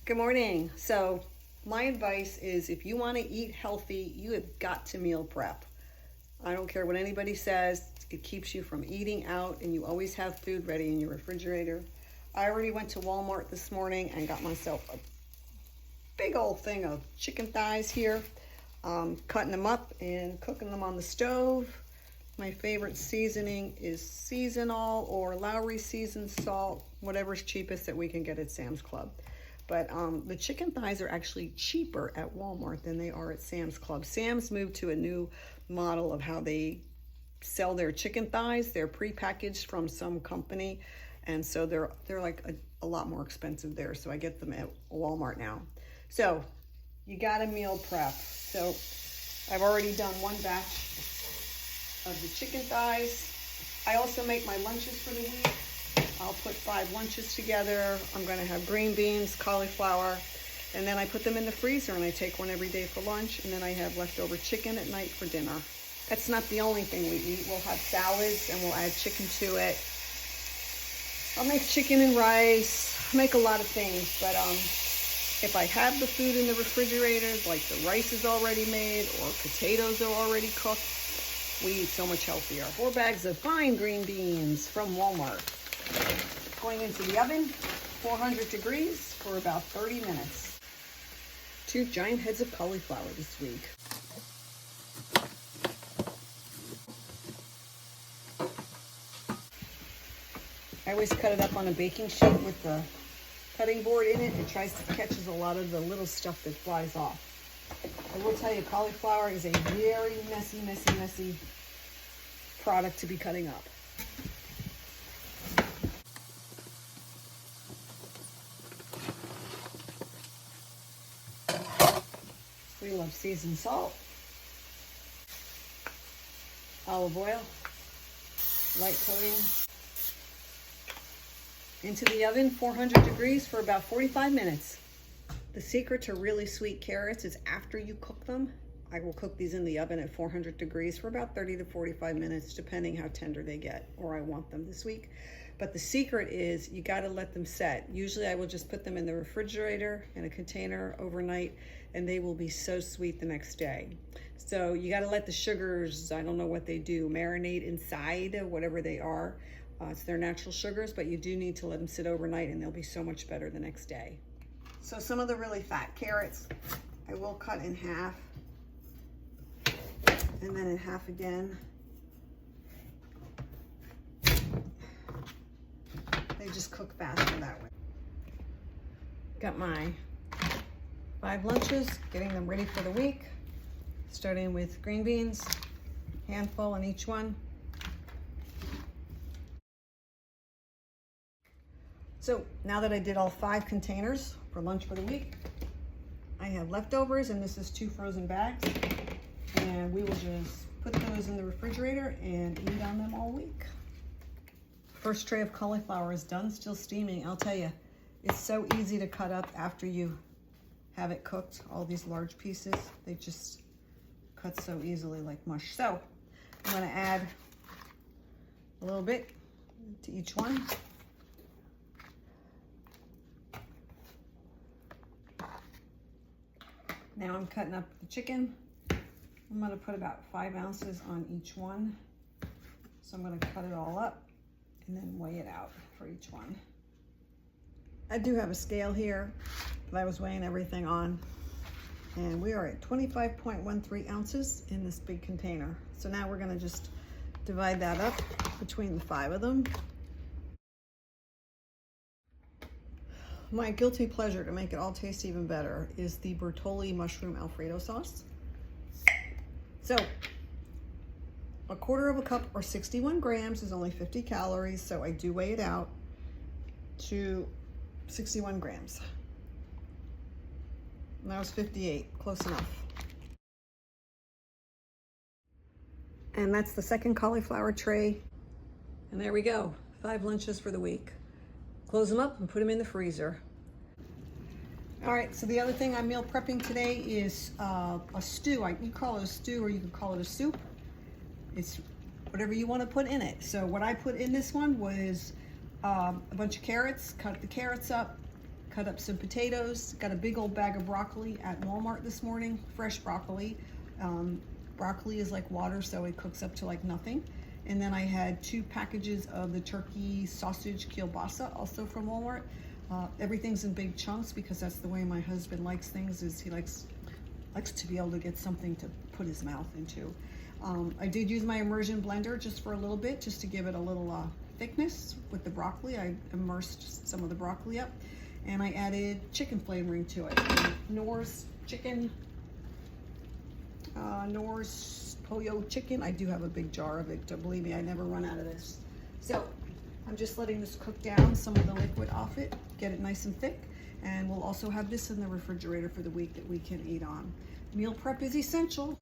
Good morning. So my advice is if you want to eat healthy, you have got to meal prep. I don't care what anybody says. It keeps you from eating out and you always have food ready in your refrigerator. I already went to Walmart this morning and got myself a big old thing of chicken thighs here. Cutting them up and cooking them on the stove. My favorite seasoning is seasonal or Lowry seasoned salt, whatever's cheapest that we can get at Sam's Club. But the chicken thighs are actually cheaper at Walmart than they are at Sam's Club. Sam's moved to a new model of how they sell their chicken thighs. They're prepackaged from some company, and so they're like a lot more expensive there. So I get them at Walmart now. So you got to meal prep. So I've already done one batch of the chicken thighs. I also make my lunches for the week. I'll put 5 lunches together. I'm gonna have green beans, cauliflower, and then I put them in the freezer and I take one every day for lunch, and then I have leftover chicken at night for dinner. That's not the only thing we eat. We'll have salads and we'll add chicken to it. I'll make chicken and rice, make a lot of things, but if I have the food in the refrigerator, like the rice is already made or potatoes are already cooked, we eat so much healthier. 4 bags of fine green beans from Walmart. Going into the oven, 400 degrees for about 30 minutes. 2 giant heads of cauliflower this week. I always cut it up on a baking sheet with the cutting board in it. It catches a lot of the little stuff that flies off. I will tell you, cauliflower is a very messy product to be cutting up. We love seasoned salt, olive oil, light coating. Into the oven, 400 degrees for about 45 minutes. The secret to really sweet carrots is after you cook them. I will cook these in the oven at 400 degrees for about 30 to 45 minutes, depending how tender they get, or I want them this week. But the secret is you gotta let them set. Usually I will just put them in the refrigerator in a container overnight, and they will be so sweet the next day. So you gotta let the sugars, I don't know what they do, marinate inside, whatever they are. It's their natural sugars, but you do need to let them sit overnight and they'll be so much better the next day. So some of the really fat carrots, I will cut in half and then in half again. They just cook faster that way. Got my 5 lunches, getting them ready for the week. Starting with green beans, handful in each one. So now that I did all 5 containers for lunch for the week, I have leftovers, and this is 2 frozen bags. And we will just put those in the refrigerator and eat on them all week. First tray of cauliflower is done, still steaming. I'll tell you, it's so easy to cut up after you have it cooked. All these large pieces, they just cut so easily like mush. So I'm gonna add a little bit to each one. Now I'm cutting up the chicken. I'm gonna put about 5 ounces on each one. So I'm gonna cut it all up and then weigh it out for each one. I do have a scale here that I was weighing everything on, and we are at 25.13 ounces in this big container. So now we're gonna just divide that up between the 5 of them. My guilty pleasure to make it all taste even better is the Bertolli mushroom Alfredo sauce. So, 1/4 cup or 61 grams is only 50 calories, so I do weigh it out to 61 grams. And that was 58, close enough. And that's the second cauliflower tray. And there we go, 5 lunches for the week. Close them up and put them in the freezer. All right, so the other thing I'm meal prepping today is a stew. You call it a stew or you can call it a soup. It's whatever you want to put in it. So what I put in this one was a bunch of carrots, cut the carrots up, cut up some potatoes, got a big old bag of broccoli at Walmart this morning, fresh broccoli. Broccoli is like water, so it cooks up to like nothing. And then I had 2 packages of the turkey sausage kielbasa, also from Walmart. Everything's in big chunks because that's the way my husband likes things, is he likes to be able to get something to put his mouth into. I did use my immersion blender just for a little bit, just to give it a little thickness with the broccoli. I immersed some of the broccoli up, and I added chicken flavoring to it. Nor's chicken, Nor's Pollo chicken. I do have a big jar of it, so believe me, I never run out of this. So I'm just letting this cook down some of the liquid off it, get it nice and thick, and we'll also have this in the refrigerator for the week that we can eat on. Meal prep is essential.